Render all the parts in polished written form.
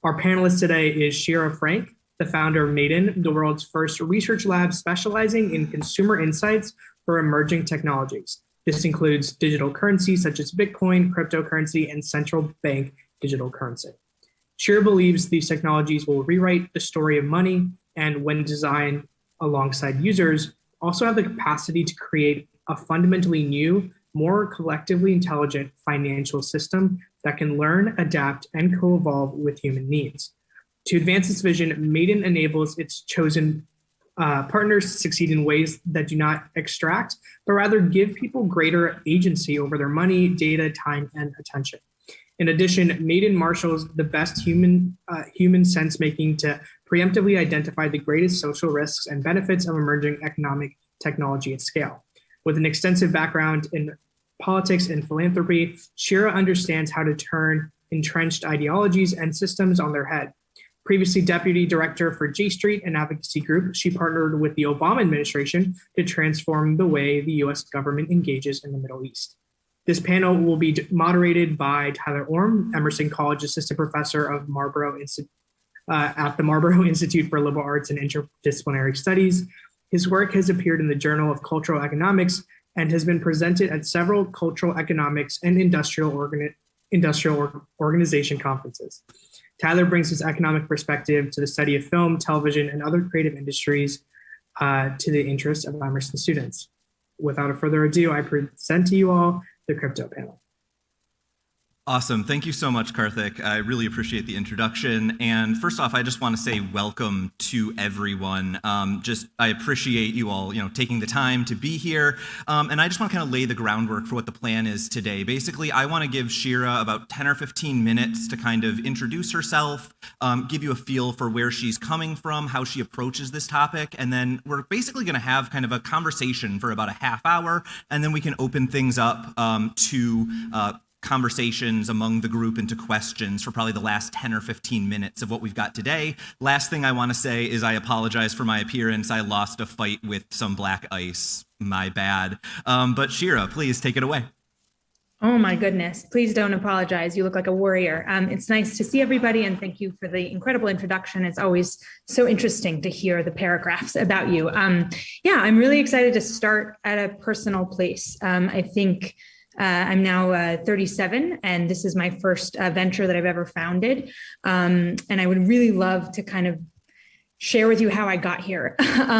Our panelist today is Shira Frank, the founder of Maiden, the world's first research lab specializing in consumer insights for emerging technologies. This includes digital currencies such as Bitcoin, cryptocurrency, and central bank digital currency. Shira believes these technologies will rewrite the story of money and, when designed alongside users, also have the capacity to create a fundamentally new, more collectively intelligent financial system that can learn, adapt, and co-evolve with human needs. To advance this vision, Maiden enables its chosen partners to succeed in ways that do not extract, but rather give people greater agency over their money, data, time, and attention. In addition, Maiden marshals the best human sense-making to preemptively identify the greatest social risks and benefits of emerging economic technology at scale. With an extensive background in politics and philanthropy, Shira understands how to turn entrenched ideologies and systems on their head. Previously deputy director for J Street, an advocacy group, she partnered with the Obama administration to transform the way the US government engages in the Middle East. This panel will be moderated by Tyler Orm, Emerson College Assistant Professor of at the Marlborough Institute for Liberal Arts and Interdisciplinary Studies. His work has appeared in the Journal of Cultural Economics and has been presented at several cultural economics and industrial organization conferences. Tyler brings his economic perspective to the study of film, television, and other creative industries to the interest of Emerson students. Without further ado, I present to you all the crypto panel. Awesome. Thank you so much, Karthik. I really appreciate the introduction. And first off, I just want to say welcome to everyone. I appreciate you all, taking the time to be here. And I just want to kind of lay the groundwork for what the plan is today. Basically, I want to give Shira about 10 or 15 minutes to kind of introduce herself, give you a feel for where she's coming from, how she approaches this topic. And then we're basically going to have kind of a conversation for about a half hour. And then we can open things up to conversations among the group into questions for probably the last 10 or 15 minutes of what we've got today. Last thing I want to say is I apologize for my appearance. I lost a fight with some black ice. My bad. But Shira, please take it away. Oh my goodness. Please don't apologize. You look like a warrior. It's nice to see everybody, and thank you for the incredible introduction. It's always so interesting to hear the paragraphs about you. I'm really excited to start at a personal place. I think I'm now 37, and this is my first venture that I've ever founded. And I would really love to kind of share with you how I got here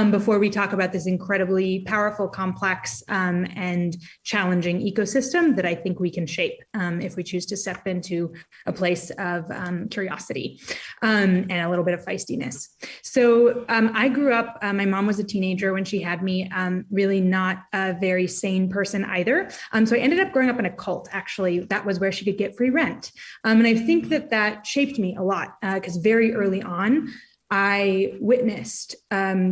before we talk about this incredibly powerful, complex, and challenging ecosystem that I think we can shape if we choose to step into a place of curiosity and a little bit of feistiness. So I grew up, my mom was a teenager when she had me, really not a very sane person either. So I ended up growing up in a cult, actually. That was where she could get free rent. And I think that shaped me a lot because very early on, I witnessed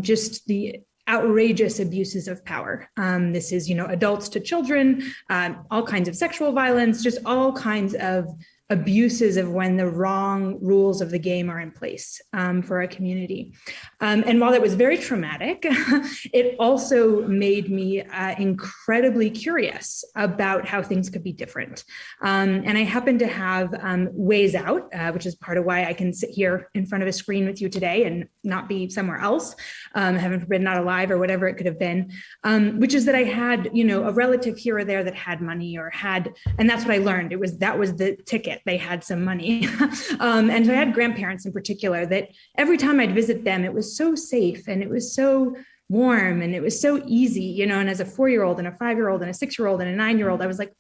just the outrageous abuses of power. This is, adults to children, all kinds of sexual violence, just all kinds of abuses of when the wrong rules of the game are in place for a community. And while it was very traumatic, it also made me incredibly curious about how things could be different. And I happen to have ways out, which is part of why I can sit here in front of a screen with you today and not be somewhere else, heaven forbid, not alive or whatever it could have been, which is that I had, a relative here or there that had money and that's what I learned. That was the ticket. They had some money. And so I had grandparents in particular that every time I'd visit them, it was so safe and it was so warm and it was so easy, and as a 4-year-old and a 5-year-old and a 6-year-old and a 9-year-old, I was like,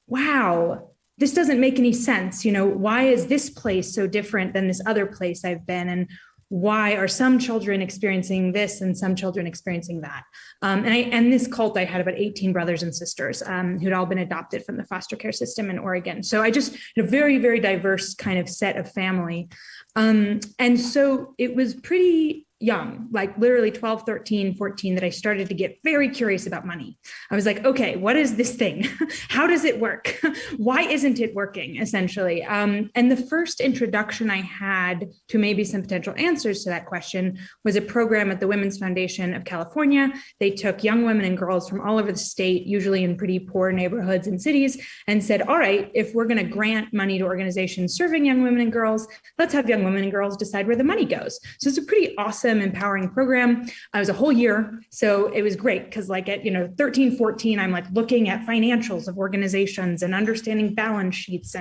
wow, this doesn't make any sense. Why is this place so different than this other place I've been? And why are some children experiencing this and some children experiencing that? And this cult, I had about 18 brothers and sisters who'd all been adopted from the foster care system in Oregon. So I just had a very, very diverse kind of set of family. And so it was pretty young, like literally 12, 13, 14, that I started to get very curious about money. I was like, okay, what is this thing? How does it work? Why isn't it working, essentially? And the first introduction I had to maybe some potential answers to that question was a program at the Women's Foundation of California. They took young women and girls from all over the state, usually in pretty poor neighborhoods and cities, and said, all right, if we're going to grant money to organizations serving young women and girls, let's have young women and girls decide where the money goes. So it's a pretty awesome, empowering program. It was a whole year. So it was great because like at 13, 14, I'm like looking at financials of organizations and understanding balance sheets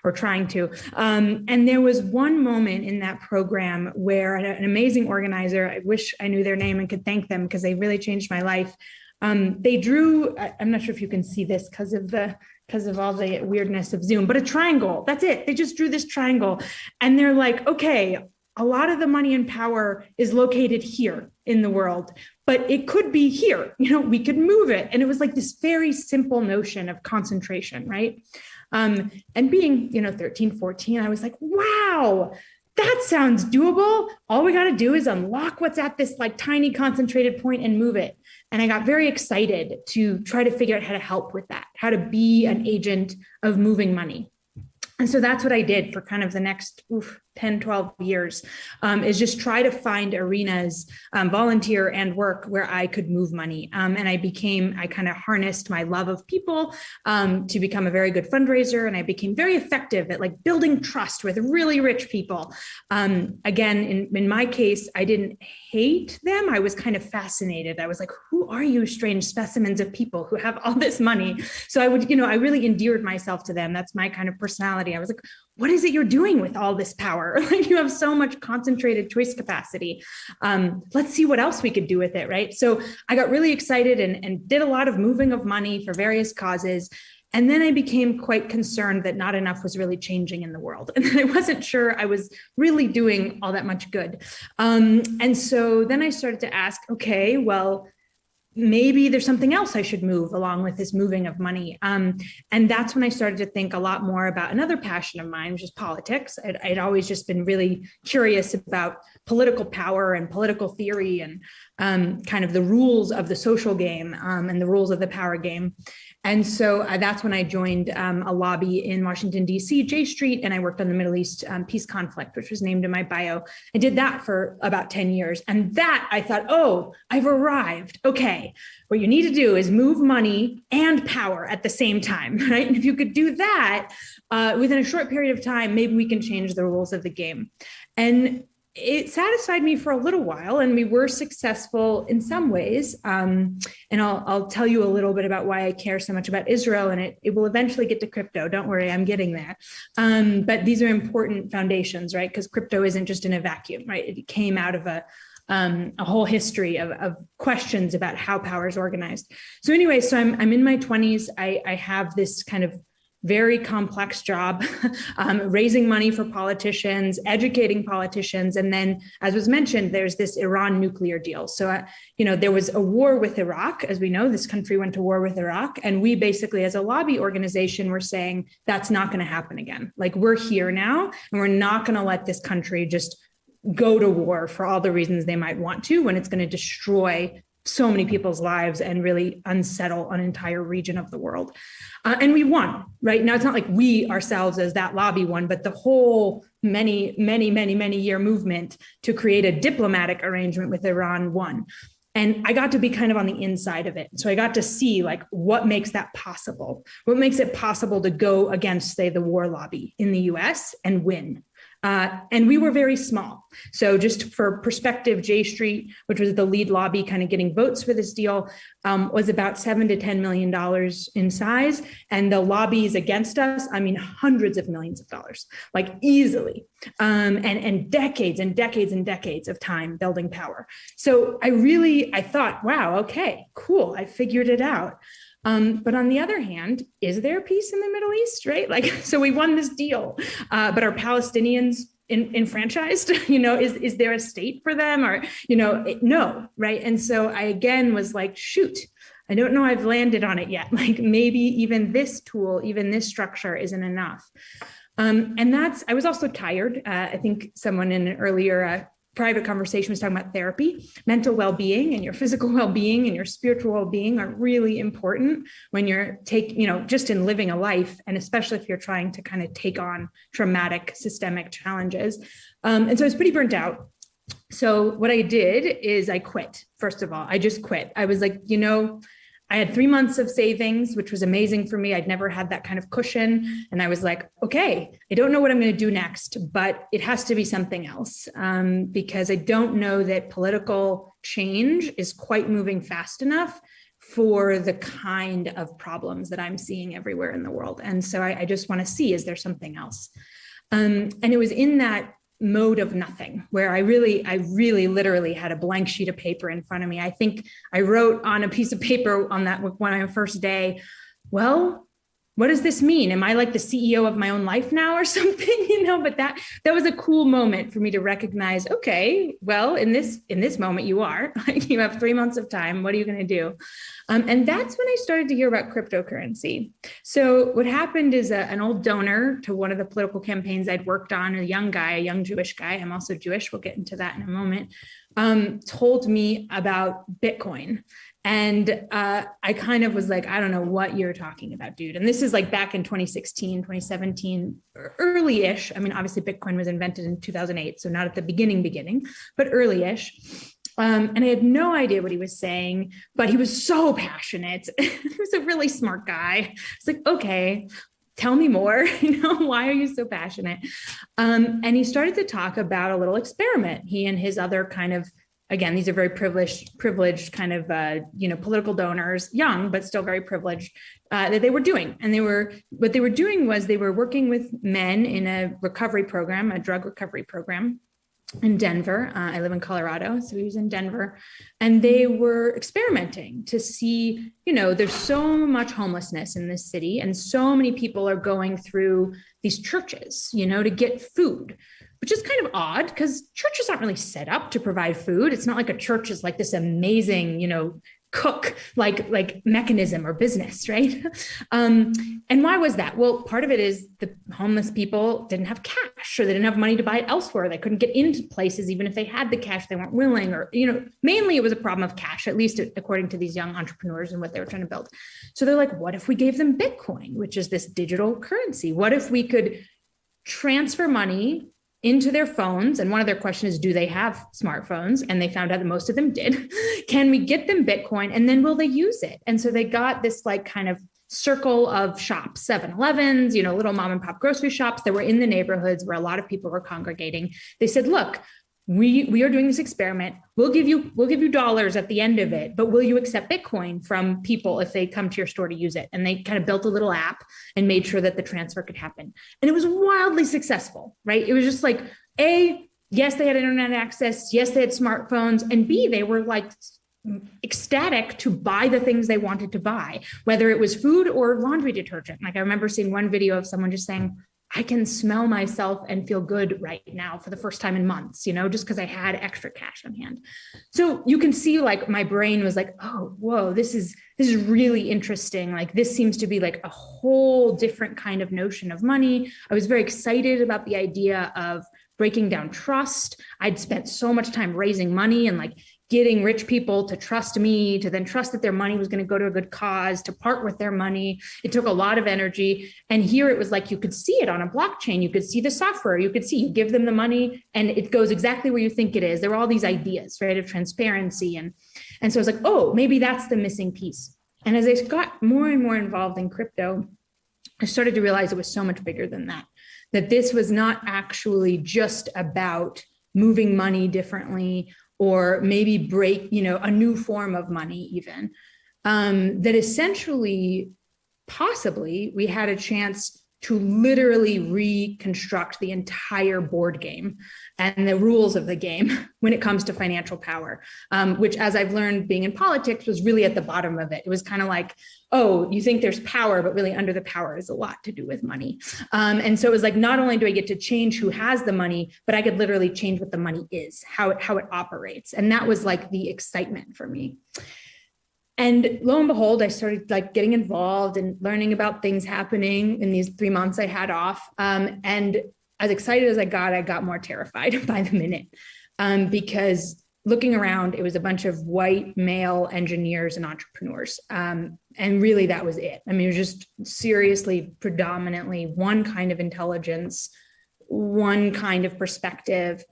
or trying to. And there was one moment in that program where an amazing organizer, I wish I knew their name and could thank them because they really changed my life. They drew, I'm not sure if you can see this because of all the weirdness of Zoom, but a triangle. That's it. They just drew this triangle. And they're like, okay, a lot of the money and power is located here in the world, but it could be here. We could move it. And it was like this very simple notion of concentration, right? And being, 13, 14, I was like, wow, that sounds doable. All we got to do is unlock what's at this like tiny concentrated point and move it. And I got very excited to try to figure out how to help with that, how to be an agent of moving money. And so that's what I did for kind of the next 10, 12 years, is just try to find arenas, volunteer and work where I could move money. And I kind of harnessed my love of people to become a very good fundraiser. And I became very effective at like building trust with really rich people. Again, in my case, I didn't hate them. I was kind of fascinated. I was like, who are you strange specimens of people who have all this money? So I would, I really endeared myself to them. That's my kind of personality. I was like, what is it you're doing with all this power? Like you have so much concentrated choice capacity. Let's see what else we could do with it, right? So I got really excited and did a lot of moving of money for various causes. And then I became quite concerned that not enough was really changing in the world. And I wasn't sure I was really doing all that much good. And so then I started to ask, okay, well, maybe there's something else I should move along with this moving of money. And that's when I started to think a lot more about another passion of mine, which is politics. I'd always just been really curious about political power and political theory and kind of the rules of the social game and the rules of the power game. And so that's when I joined a lobby in Washington, D.C., J Street, and I worked on the Middle East peace conflict, which was named in my bio. I did that for about 10 years. And that I thought, oh, I've arrived. Okay, what you need to do is move money and power at the same time, right? And if you could do that within a short period of time, maybe we can change the rules of the game. And it satisfied me for a little while, and we were successful in some ways. And I'll tell you a little bit about why I care so much about Israel, and it will eventually get to crypto. Don't worry, I'm getting there. But these are important foundations, right? Because crypto isn't just in a vacuum, right? It came out of a whole history of questions about how power is organized. So anyway, so I'm in my 20s. I have this kind of very complex job, raising money for politicians, educating politicians. And then, as was mentioned, there's this Iran nuclear deal. So, there was a war with Iraq. As we know, this country went to war with Iraq. And we basically, as a lobby organization, were saying that's not going to happen again. Like, we're here now, and we're not going to let this country just go to war for all the reasons they might want to, when it's going to destroy so many people's lives and really unsettle an entire region of the world. And we won, right? Now, it's not like we ourselves as that lobby won, but the whole many year movement to create a diplomatic arrangement with Iran won. And I got to be kind of on the inside of it. So I got to see like what makes that possible? What makes it possible to go against, say, the war lobby in the US and win? And we were very small. So just for perspective, J Street, which was the lead lobby kind of getting votes for this deal, was about $7 to $10 million in size. And the lobbies against us, I mean, hundreds of millions of dollars, like easily, and decades and decades and decades of time building power. So I thought, wow, okay, cool. I figured it out. But on the other hand, is there peace in the Middle East, right? Like, so we won this deal, but are Palestinians enfranchised? Is there a state for them, or, no, right? And so I again was like, shoot, I don't know I've landed on it yet. Like maybe even this tool, even this structure isn't enough. I was also tired. I think someone in an earlier private conversation was talking about therapy. Mental well-being and your physical well-being and your spiritual well-being are really important when you're just in living a life, and especially if you're trying to kind of take on traumatic systemic challenges. And so I was pretty burnt out. So what I did is I quit. First of all, I just quit. I was like, I had 3 months of savings, which was amazing for me. I'd never had that kind of cushion. And I was like, okay, I don't know what I'm going to do next, but it has to be something else, because I don't know that political change is quite moving fast enough for the kind of problems that I'm seeing everywhere in the world. And so I just want to see, is there something else? And it was in that mode of nothing, where I really literally had a blank sheet of paper in front of me. I think I wrote on a piece of paper on my first day, well, what does this mean? Am I like the CEO of my own life now or something? But that was a cool moment for me to recognize, okay, well, in this moment you are, like, you have 3 months of time. What are you going to do? And that's when I started to hear about cryptocurrency. So what happened is an old donor to one of the political campaigns I'd worked on, a young Jewish guy, I'm also Jewish, we'll get into that in a moment, told me about Bitcoin. And I kind of was like, I don't know what you're talking about, dude. And this is like back in 2016, 2017, early-ish. I mean, obviously Bitcoin was invented in 2008, so not at the beginning, but early-ish. And I had no idea what he was saying, but he was so passionate. He was a really smart guy. It's like, okay, tell me more. Why are you so passionate? And he started to talk about a little experiment. He and his other kind of, again, these are very privileged kind of, political donors, young, but still very privileged, that they were doing. And what they were doing was they were working with men in a recovery program, a drug recovery program in Denver. I live in Colorado, so he was in Denver. And they were experimenting to see, there's so much homelessness in this city, and so many people are going through these churches, to get food, which is kind of odd because churches aren't really set up to provide food. It's not like a church is like this amazing, cook like mechanism or business, right? And why was that? Well, part of it is the homeless people didn't have cash, or they didn't have money to buy it elsewhere. They couldn't get into places. Even if they had the cash, they weren't willing, or, mainly it was a problem of cash, at least according to these young entrepreneurs and what they were trying to build. So they're like, what if we gave them Bitcoin, which is this digital currency? What if we could transfer money into their phones? And one of their questions is, do they have smartphones? And they found out that most of them did. Can we get them Bitcoin? And then will they use it? And so they got this like kind of circle of shops, 7-Elevens, little mom and pop grocery shops that were in the neighborhoods where a lot of people were congregating. They said, look, we are doing this experiment. We'll give you dollars at the end of it, but will you accept Bitcoin from people if they come to your store to use it? And they kind of built a little app and made sure that the transfer could happen. And it was wildly successful, right? It was just like, A, yes, they had internet access. Yes, they had smartphones. And B, they were like ecstatic to buy the things they wanted to buy, whether it was food or laundry detergent. Like I remember seeing one video of someone just saying, I can smell myself and feel good right now for the first time in months, just because I had extra cash on hand. So you can see like my brain was like, oh, whoa, this is really interesting. Like this seems to be like a whole different kind of notion of money. I was very excited about the idea of breaking down trust. I'd spent so much time raising money and like getting rich people to trust me, to then trust that their money was going to go to a good cause, to part with their money. It took a lot of energy. And here it was like, you could see it on a blockchain. You could see the software. You could see, you give them the money and it goes exactly where you think it is. There were all these ideas, right, of transparency. And so I was like, oh, maybe that's the missing piece. And as I got more and more involved in crypto, I started to realize it was so much bigger than that, that this was not actually just about moving money differently, or maybe break, a new form of money even, that essentially, possibly, we had a chance to literally reconstruct the entire board game and the rules of the game when it comes to financial power, which, as I've learned being in politics, was really at the bottom of it. It was kind of like, oh, you think there's power, but really under the power is a lot to do with money. And so it was like, not only do I get to change who has the money, but I could literally change what the money is, how it operates. And that was like the excitement for me. And lo and behold, I started like getting involved and learning about things happening in these 3 months I had off. And as excited as I got more terrified by the minute. because looking around, it was a bunch of white male engineers and entrepreneurs. And really that was it. I mean, it was just seriously predominantly one kind of intelligence, one kind of perspective.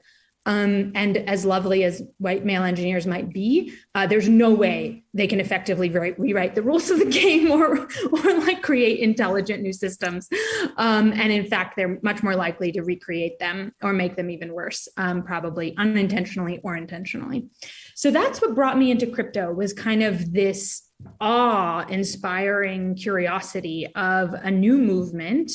And as lovely as white male engineers might be, there's no way they can effectively rewrite the rules of the game or like create intelligent new systems. And in fact, they're much more likely to recreate them or make them even worse, probably unintentionally or intentionally. So that's what brought me into crypto, was kind of this awe-inspiring curiosity of a new movement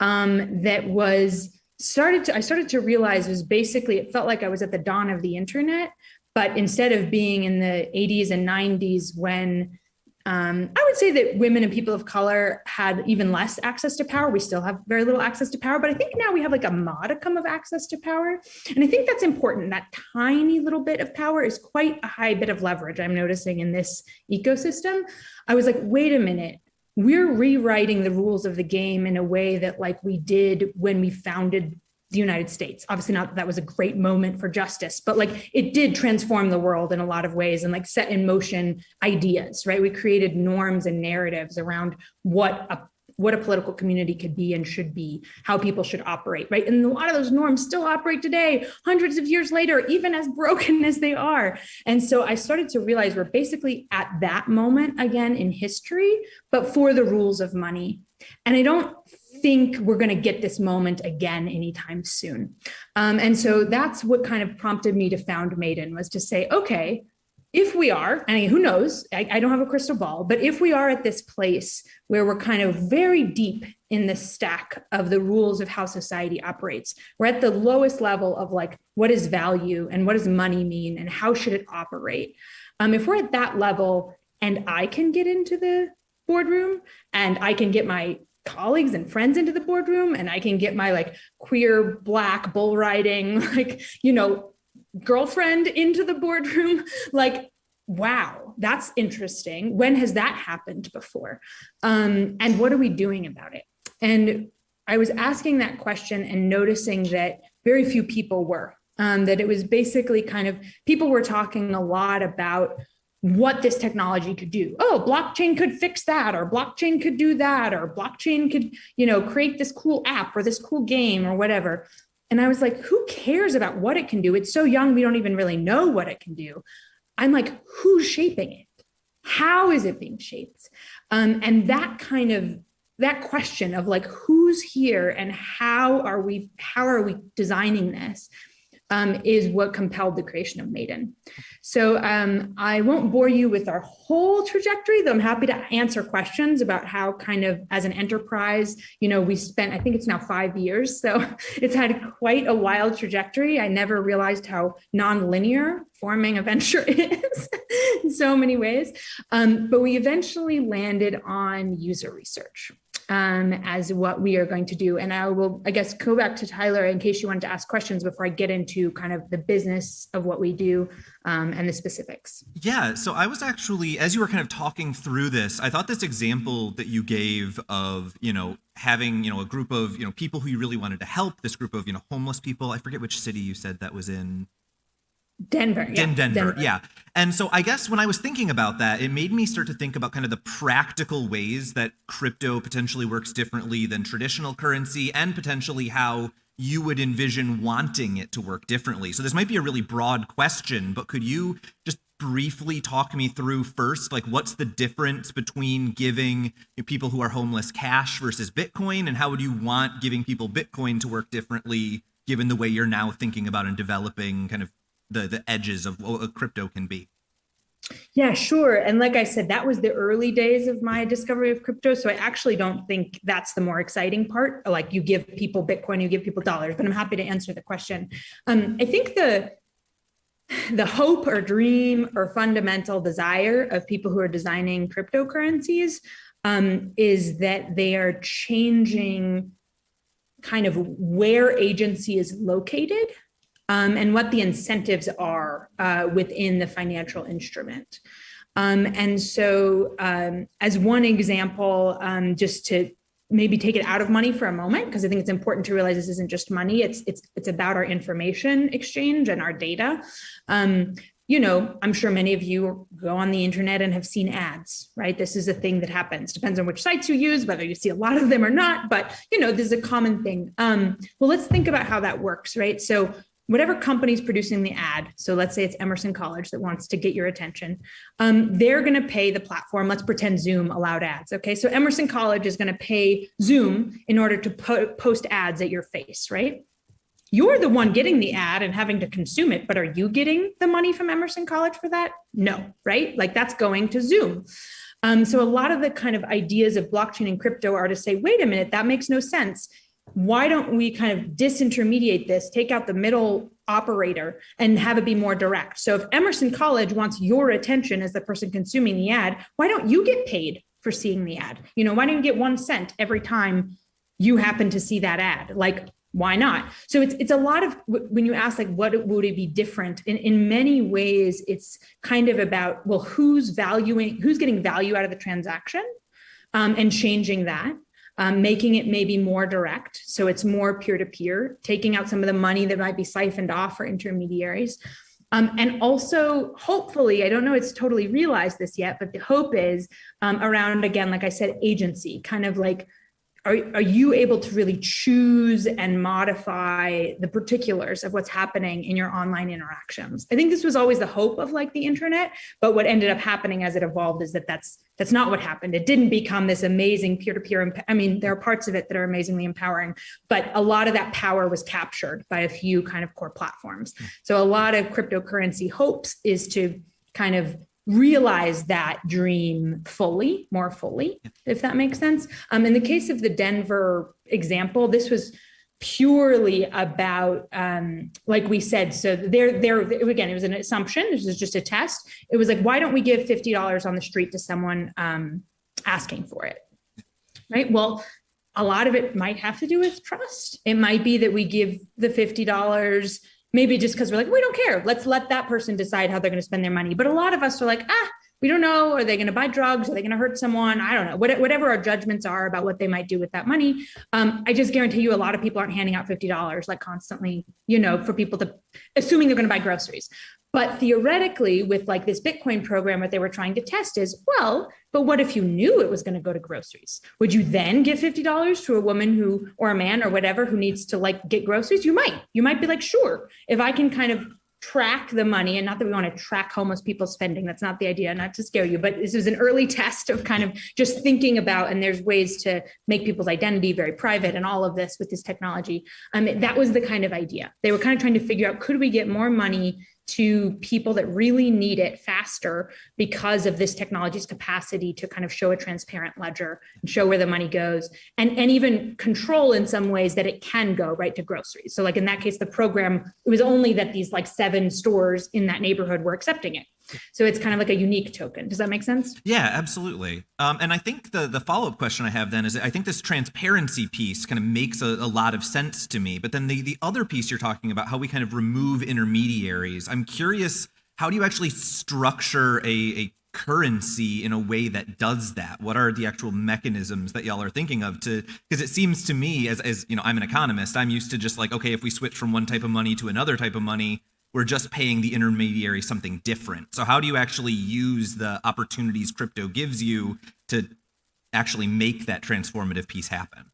that was I started to realize was basically, it felt like I was at the dawn of the internet, but instead of being in the 80s and 90s when I would say that women and people of color had even less access to power. We still have very little access to power, but I think now we have like a modicum of access to power. And I think that's important. That tiny little bit of power is quite a high bit of leverage I'm noticing in this ecosystem. I was like, wait a minute. We're rewriting the rules of the game in a way that like we did when we founded the United States. Obviously not that was a great moment for justice, but like it did transform the world in a lot of ways and like set in motion ideas, right? We created norms and narratives around what a political community could be and should be, how people should operate, right? And a lot of those norms still operate today, hundreds of years later, even as broken as they are. And so I started to realize we're basically at that moment again in history, but for the rules of money. And I don't think we're going to get this moment again anytime soon. And so that's what kind of prompted me to found Maiden, was to say, okay, if we are, and who knows, I don't have a crystal ball, but if we are at this place where we're kind of very deep in the stack of the rules of how society operates, we're at the lowest level of like, what is value and what does money mean and how should it operate? If we're at that level and I can get into the boardroom and I can get my colleagues and friends into the boardroom and I can get my like queer Black bull riding, like, girlfriend into the boardroom, like, wow, that's interesting. When has that happened before? And what are we doing about it? And I was asking that question and noticing that very few people were, that it was basically kind of, people were talking a lot about what this technology could do. Oh, blockchain could fix that, or blockchain could do that, or blockchain could, create this cool app or this cool game or whatever. And I was like, who cares about what it can do? It's so young, we don't even really know what it can do. I'm like, who's shaping it? How is it being shaped? And that question of like, who's here and how are we designing this is what compelled the creation of Maiden. So I won't bore you with our whole trajectory, though I'm happy to answer questions about how kind of as an enterprise, we spent, I think it's now 5 years. So it's had quite a wild trajectory. I never realized how nonlinear forming a venture is in so many ways. But we eventually landed on user research as what we are going to do. And I will, I guess, go back to Tyler in case you wanted to ask questions before I get into kind of the business of what we do and the specifics. Yeah, so I was actually, as you were kind of talking through this, I thought this example that you gave of, having, a group of, people who you really wanted to help, this group of, homeless people, I forget which city you said that was in. Denver. Yeah. Denver. Yeah. And so I guess when I was thinking about that, it made me start to think about kind of the practical ways that crypto potentially works differently than traditional currency, and potentially how you would envision wanting it to work differently. So this might be a really broad question, but could you just briefly talk me through first, like what's the difference between giving people who are homeless cash versus Bitcoin, and how would you want giving people Bitcoin to work differently given the way you're now thinking about and developing kind of the edges of what a crypto can be? Yeah, sure. And like I said, that was the early days of my discovery of crypto. So I actually don't think that's the more exciting part. Like you give people Bitcoin, you give people dollars, but I'm happy to answer the question. I think the hope or dream or fundamental desire of people who are designing cryptocurrencies is that they are changing kind of where agency is located and what the incentives are within the financial instrument. And so as one example, just to maybe take it out of money for a moment, because I think it's important to realize this isn't just money. It's about our information exchange and our data. I'm sure many of you go on the internet and have seen ads, right? This is a thing that happens. Depends on which sites you use, whether you see a lot of them or not, but this is a common thing. Well, let's think about how that works, right? So whatever company's producing the ad, so let's say it's Emerson College that wants to get your attention, they're going to pay the platform. Let's pretend Zoom allowed ads. Okay, so Emerson College is going to pay Zoom in order to post ads at your face, right? You're the one getting the ad and having to consume it, but are you getting the money from Emerson College for that? No, right? Like that's going to Zoom. So a lot of the kind of ideas of blockchain and crypto are to say, wait a minute, that makes no sense. Why don't we kind of disintermediate this, take out the middle operator and have it be more direct? So if Emerson College wants your attention as the person consuming the ad, why don't you get paid for seeing the ad? Why don't you get 1 cent every time you happen to see that ad? Like, why not? So it's a lot of, when you ask like, what would it be different? In many ways, it's kind of about, well, who's getting value out of the transaction, and changing that. Making it maybe more direct, so it's more peer-to-peer, taking out some of the money that might be siphoned off for intermediaries. And also, hopefully, I don't know it's totally realized this yet, but the hope is around, again, like I said, agency, kind of like, are you able to really choose and modify the particulars of what's happening in your online interactions? I think this was always the hope of like the internet, but what ended up happening as it evolved is that's not what happened. It didn't become this amazing peer-to-peer. I mean, there are parts of it that are amazingly empowering, but a lot of that power was captured by a few kind of core platforms. So a lot of cryptocurrency hopes is to kind of realize that dream more fully, if that makes sense. In the case of the Denver example, this was purely about, like we said, so again, it was an assumption. This was just a test. It was like, why don't we give $50 on the street to someone asking for it, right? Well, a lot of it might have to do with trust. It might be that we give the $50 maybe just because we're like, we don't care. Let's let that person decide how they're going to spend their money. But a lot of us are like, we don't know. Are they going to buy drugs? Are they going to hurt someone? I don't know. Whatever our judgments are about what they might do with that money. I just guarantee you a lot of people aren't handing out $50 like constantly, for people to, assuming they're going to buy groceries. But theoretically, with like this Bitcoin program, what they were trying to test is, well, but what if you knew it was going to go to groceries? Would you then give $50 to a woman or a man or whatever who needs to like get groceries? You might be like, sure, if I can kind of track the money, and not that we want to track homeless people's spending, that's not the idea, not to scare you, but this is an early test of kind of just thinking about, and there's ways to make people's identity very private and all of this with this technology. That was the kind of idea. They were kind of trying to figure out, could we get more money to people that really need it faster because of this technology's capacity to kind of show a transparent ledger and show where the money goes, and even control in some ways that it can go right to groceries. So like in that case, the program, it was only that these like 7 stores in that neighborhood were accepting it. So it's kind of like a unique token. Does that make sense? Yeah, absolutely. And I think the follow-up question I have then is, I think this transparency piece kind of makes a lot of sense to me. But then the other piece you're talking about, how we kind of remove intermediaries. I'm curious, how do you actually structure a currency in a way that does that? What are the actual mechanisms that y'all are thinking of because it seems to me, as I'm an economist, I'm used to just like, okay, if we switch from one type of money to another type of money, we're just paying the intermediary something different. So how do you actually use the opportunities crypto gives you to actually make that transformative piece happen?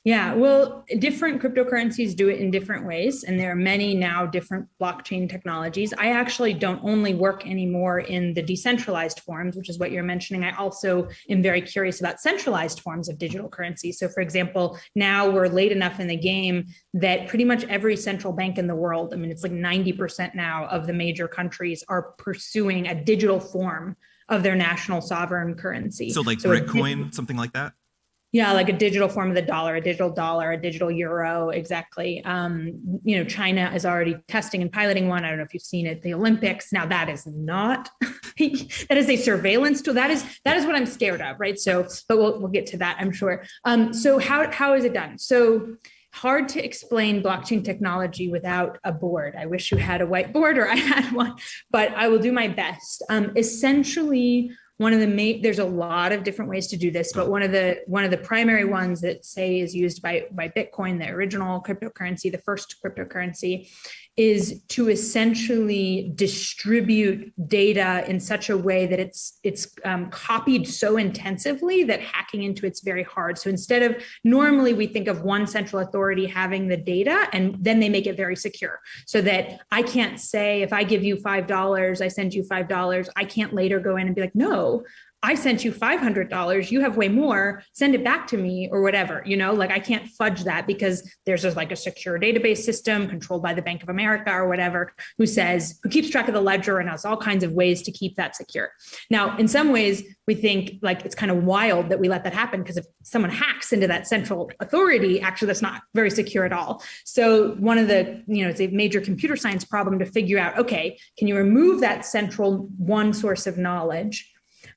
Yeah, well, different cryptocurrencies do it in different ways, and there are many now different blockchain technologies. I actually don't only work anymore in the decentralized forms, which is what you're mentioning. I also am very curious about centralized forms of digital currency. So for example, now we're late enough in the game that pretty much every central bank in the world, I mean, it's like 90% now of the major countries are pursuing a digital form of their national sovereign currency. So like Bitcoin, something like that? Yeah, like a digital form of the dollar, a digital euro, exactly. China is already testing and piloting one. I don't know if you've seen it, the Olympics. Now that is not, that is a surveillance tool. That is what I'm scared of, right? So, but we'll get to that, I'm sure. So how is it done? So hard to explain blockchain technology without a board. I wish you had a whiteboard or I had one, but I will do my best. Essentially, there's a lot of different ways to do this, but one of the primary ones that say is used by Bitcoin, the original cryptocurrency, the first cryptocurrency, is to essentially distribute data in such a way that it's copied so intensively that hacking into it's very hard. So instead of, normally we think of one central authority having the data, and then they make it very secure so that I can't say, if I give you $5, I send you $5, I can't later go in and be like, no, I sent you $500, you have way more, send it back to me or whatever, like I can't fudge that because there's just like a secure database system controlled by the Bank of America or whatever, who keeps track of the ledger and has all kinds of ways to keep that secure. Now, in some ways, we think like it's kind of wild that we let that happen, because if someone hacks into that central authority, actually that's not very secure at all. So one of the, it's a major computer science problem to figure out, okay, can you remove that central one source of knowledge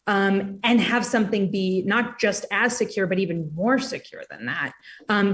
and have something be not just as secure, but even more secure than that,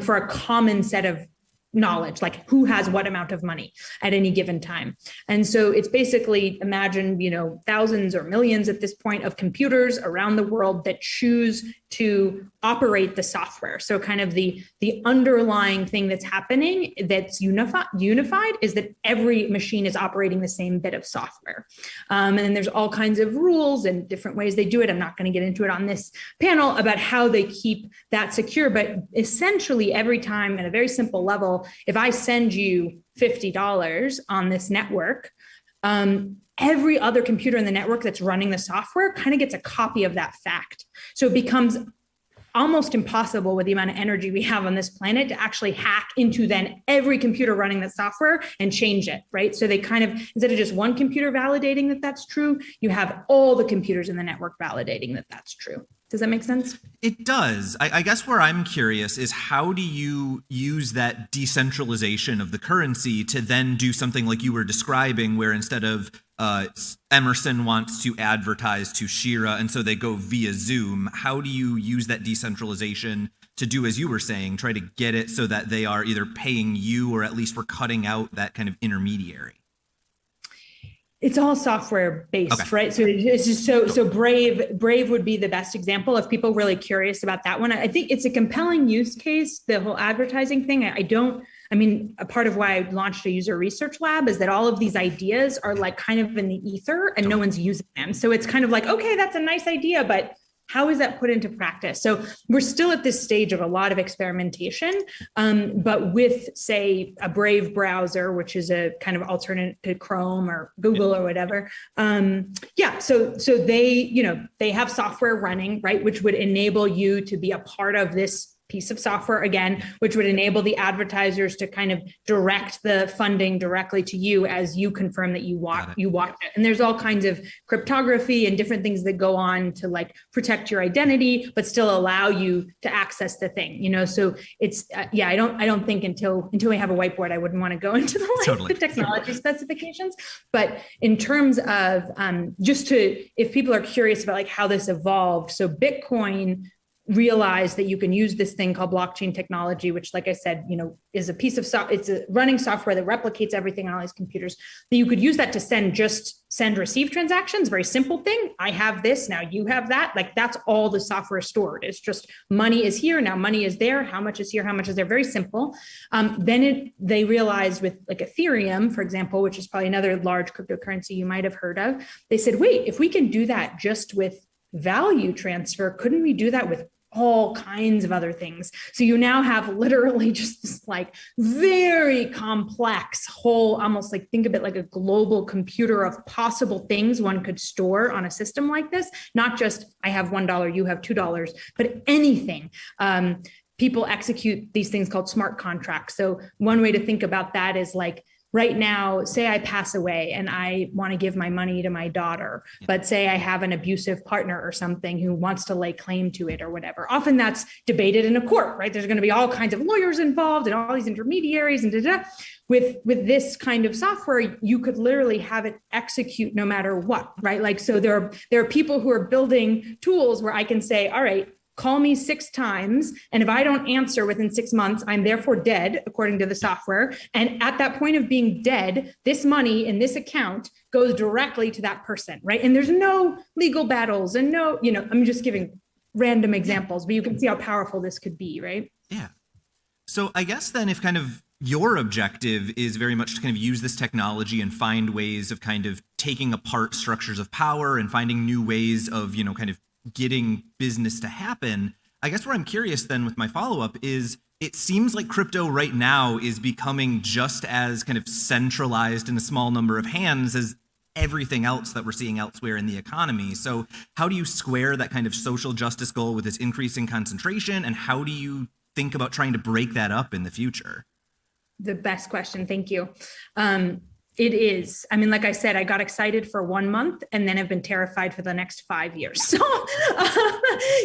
for a common set of knowledge, like who has what amount of money at any given time. And so it's basically, imagine, thousands or millions at this point of computers around the world that choose to operate the software. So kind of the underlying thing that's happening that's unified is that every machine is operating the same bit of software. And then there's all kinds of rules and different ways they do it. I'm not going to get into it on this panel about how they keep that secure, but essentially every time, at a very simple level, if I send you $50 on this network, every other computer in the network that's running the software kind of gets a copy of that fact. So it becomes almost impossible with the amount of energy we have on this planet to actually hack into then every computer running the software and change it, right? So they kind of, instead of just one computer validating that that's true, you have all the computers in the network validating that that's true. Does that make sense? It does. I guess where I'm curious is, how do you use that decentralization of the currency to then do something like you were describing, where instead of Emerson wants to advertise to Shira, and so they go via Zoom, how do you use that decentralization to do, as you were saying, try to get it so that they are either paying you, or at least we're cutting out that kind of intermediary? It's all software based, okay. Right? So it's just so Brave would be the best example if people really curious about that one. I think it's a compelling use case, the whole advertising thing. A part of why I launched a user research lab is that all of these ideas are like kind of in the ether and no one's using them. So it's kind of like, okay, that's a nice idea, but how is that put into practice? So we're still at this stage of a lot of experimentation, but with, say, a Brave browser, which is a kind of alternate to Chrome or Google or whatever. So they have software running, right, which would enable you to be a part of this piece of software, again, which would enable the advertisers to kind of direct the funding directly to you as you confirm that you watch it. And there's all kinds of cryptography and different things that go on to like protect your identity, but still allow you to access the thing, So it's, I don't think until we have a whiteboard, I wouldn't want to go into the technology specifications. But in terms of if people are curious about like how this evolved, so Bitcoin realize that you can use this thing called blockchain technology, which, like I said, is a piece of it's a running software that replicates everything on all these computers. That you could use that to send receive transactions. Very simple thing. I have this, now you have that. Like that's all the software stored. It's just money is here, now money is there. How much is here? How much is there? Very simple. Then they realized with like Ethereum, for example, which is probably another large cryptocurrency you might have heard of. They said, wait, if we can do that just with value transfer, couldn't we do that with all kinds of other things? So you now have literally just this like very complex whole, almost like think of it like a global computer of possible things one could store on a system like this. Not just I have $1, you have $2, but anything. People execute these things called smart contracts. So one way to think about that is like, right now, say I pass away and I want to give my money to my daughter, but say I have an abusive partner or something who wants to lay claim to it or whatever. Often that's debated in a court, right? There's going to be all kinds of lawyers involved and all these intermediaries and da-da. With this kind of software, you could literally have it execute no matter what, right? Like, so there are people who are building tools where I can say, all right, call me 6 times. And if I don't answer within 6 months, I'm therefore dead, according to the software. And at that point of being dead, this money in this account goes directly to that person, right? And there's no legal battles and no, I'm just giving random examples, but you can see how powerful this could be, right? Yeah. So I guess then if kind of your objective is very much to kind of use this technology and find ways of kind of taking apart structures of power and finding new ways of, kind of getting business to happen, I guess where I'm curious then with my follow-up is it seems like crypto right now is becoming just as kind of centralized in a small number of hands as everything else that we're seeing elsewhere in the economy. So how do you square that kind of social justice goal with this increasing concentration? And how do you think about trying to break that up in the future? The best question. Thank you. It is. I mean, like I said, I got excited for 1 month and then have been terrified for the next 5 years. So,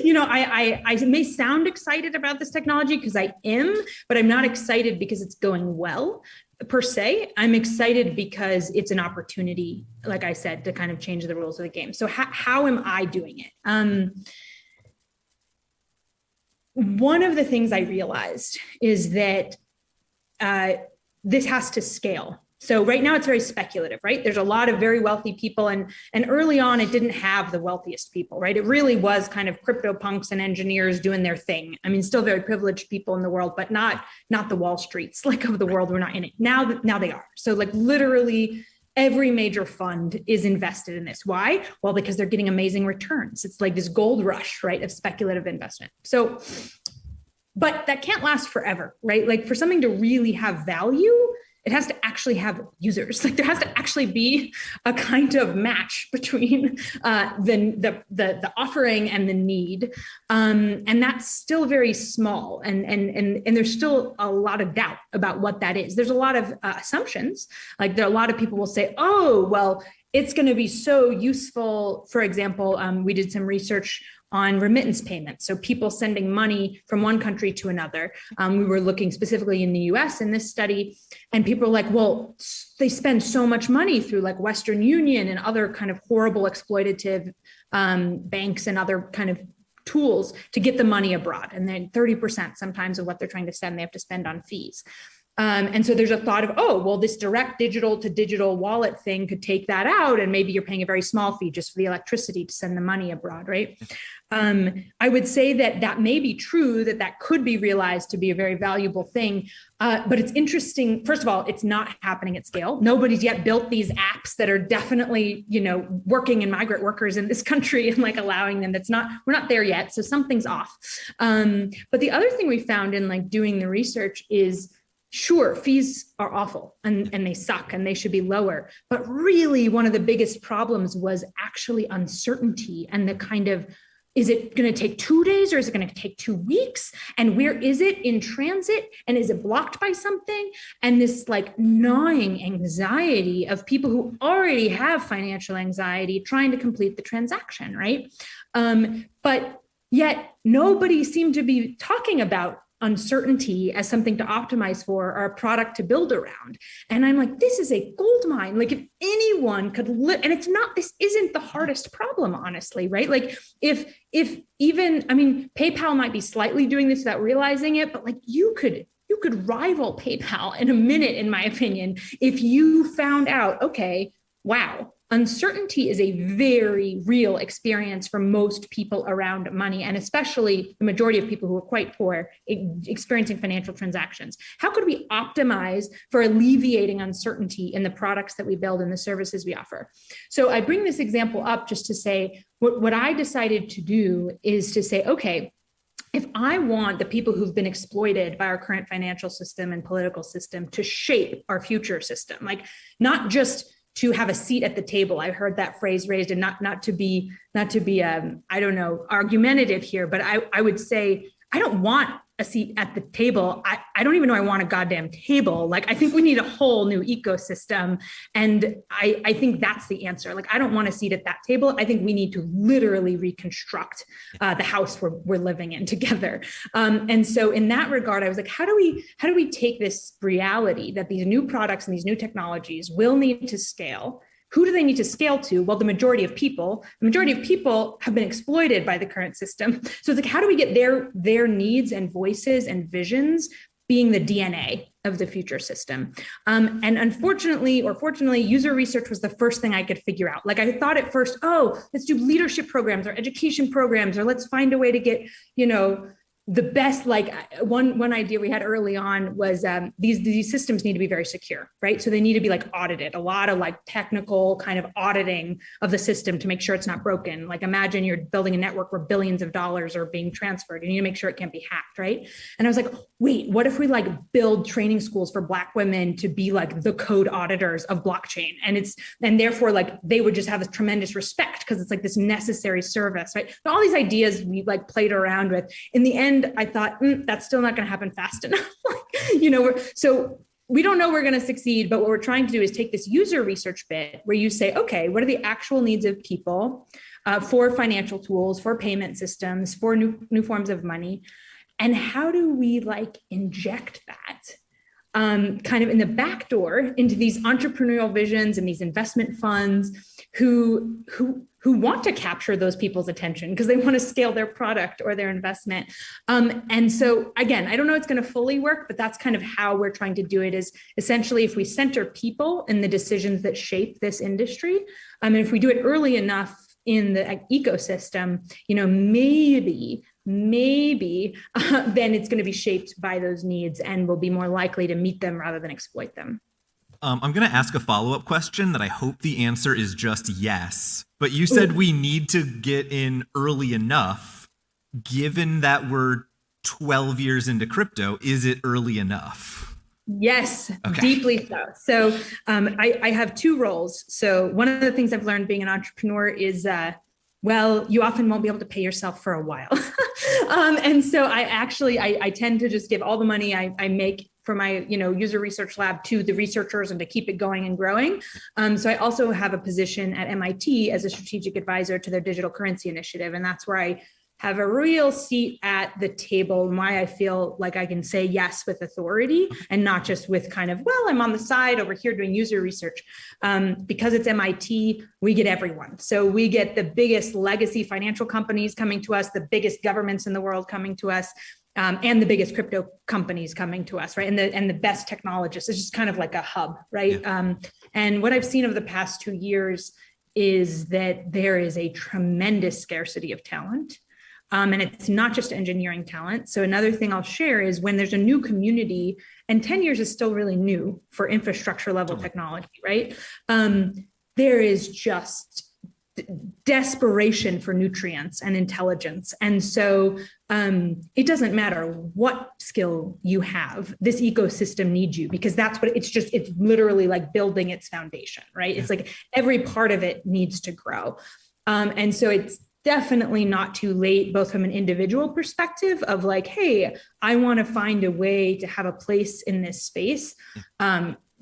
I may sound excited about this technology because I am, but I'm not excited because it's going well per se. I'm excited because it's an opportunity, like I said, to kind of change the rules of the game. So how am I doing it? One of the things I realized is that this has to scale. So right now it's very speculative, right? There's a lot of very wealthy people and early on it didn't have the wealthiest people, right? It really was kind of crypto punks and engineers doing their thing. I mean, still very privileged people in the world, but not the Wall Streets like of the world. We're not in it. Now they are. So like literally every major fund is invested in this. Why? Well, because they're getting amazing returns. It's like this gold rush, right, of speculative investment. So, but that can't last forever, right? Like for something to really have value, it has to actually have users. Like there has to actually be a kind of match between the offering and the need, and that's still very small. And there's still a lot of doubt about what that is. There's a lot of assumptions. Like a lot of people will say, "Oh, well, it's going to be so useful." For example, we did some research on remittance payments. So people sending money from one country to another. We were looking specifically in the US in this study, and people are like, well, they spend so much money through like Western Union and other kind of horrible exploitative banks and other kind of tools to get the money abroad. And then 30% sometimes of what they're trying to send, they have to spend on fees. And so there's a thought of, oh, well, this direct digital to digital wallet thing could take that out. And maybe you're paying a very small fee just for the electricity to send the money abroad, right? I would say that may be true, that could be realized to be a very valuable thing. But it's interesting. First of all, it's not happening at scale. Nobody's yet built these apps that are definitely, working in migrant workers in this country and like allowing them. We're not there yet. So something's off. But the other thing we found in like doing the research is, sure, fees are awful and they suck and they should be lower. But really one of the biggest problems was actually uncertainty and the kind of, is it going to take 2 days or is it going to take 2 weeks? And where is it in transit? And is it blocked by something? And this like gnawing anxiety of people who already have financial anxiety trying to complete the transaction, right? But yet nobody seemed to be talking about uncertainty as something to optimize for or a product to build around. And I'm like, this is a gold mine. Like if anyone could and this isn't the hardest problem, honestly, right? Like if even, I mean, PayPal might be slightly doing this without realizing it, but like you could rival PayPal in a minute, in my opinion, if you found out, okay, wow, uncertainty is a very real experience for most people around money, and especially the majority of people who are quite poor experiencing financial transactions. How could we optimize for alleviating uncertainty in the products that we build and the services we offer? So I bring this example up just to say what I decided to do is to say, okay, if I want the people who've been exploited by our current financial system and political system to shape our future system, like not just to have a seat at the table. I've heard that phrase raised, and not to be I don't know, argumentative here, but I would say I don't want a seat at the table. I don't even know I want a goddamn table. Like, I think we need a whole new ecosystem. And I think that's the answer. Like, I don't want a seat at that table. I think we need to literally reconstruct the house we're living in together. And so in that regard, I was like, how do we take this reality that these new products and these new technologies will need to scale? who do they need to scale to? Well, the majority of people have been exploited by the current system. So it's like, how do we get their needs and voices and visions being the DNA of the future system? And unfortunately, or fortunately, user research was the first thing I could figure out. Like, I thought at first, oh, let's do leadership programs or education programs, or let's find a way to get, the best. Like, one idea we had early on was these systems need to be very secure, right? So they need to be like audited, a lot of like technical kind of auditing of the system to make sure it's not broken. Like, imagine you're building a network where billions of dollars are being transferred. You need to make sure it can't be hacked, right? And I was like, wait, what if we like build training schools for Black women to be like the code auditors of blockchain? And therefore like they would just have this tremendous respect because it's like this necessary service, right? But all these ideas we like played around with. In the end, I thought, that's still not going to happen fast enough. So we don't know we're going to succeed, but what we're trying to do is take this user research bit where you say, okay, what are the actual needs of people for financial tools, for payment systems, for new forms of money? And how do we like inject that kind of in the back door into these entrepreneurial visions and these investment funds who want to capture those people's attention because they want to scale their product or their investment. And so again, I don't know it's going to fully work, but that's kind of how we're trying to do it, is essentially if we center people in the decisions that shape this industry, and if we do it early enough in the ecosystem, maybe then it's going to be shaped by those needs and will be more likely to meet them rather than exploit them. I'm going to ask a follow-up question that I hope the answer is just yes. But you said we need to get in early enough. Given that we're 12 years into crypto, is it early enough? Yes, okay. Deeply so. So I have two roles. So one of the things I've learned being an entrepreneur is, you often won't be able to pay yourself for a while. And so I tend to just give all the money I make for my, user research lab to the researchers and to keep it going and growing. So I also have a position at MIT as a strategic advisor to their digital currency initiative. And that's where I have a real seat at the table and why I feel like I can say yes with authority and not just with kind of, I'm on the side over here doing user research. Because it's MIT, we get everyone. So we get the biggest legacy financial companies coming to us, the biggest governments in the world coming to us, and the biggest crypto companies coming to us, right? And the best technologists. It's just kind of like a hub, right? Yeah. And what I've seen over the past 2 years is that there is a tremendous scarcity of talent. And it's not just engineering talent. So another thing I'll share is when there's a new community, and 10 years is still really new for infrastructure level technology, right? There is just desperation for nutrients and intelligence. And so it doesn't matter what skill you have, this ecosystem needs you because that's what it's literally like building its foundation, right? Yeah. It's like every part of it needs to grow. And so it's definitely not too late, both from an individual perspective of like, hey, I want to find a way to have a place in this space.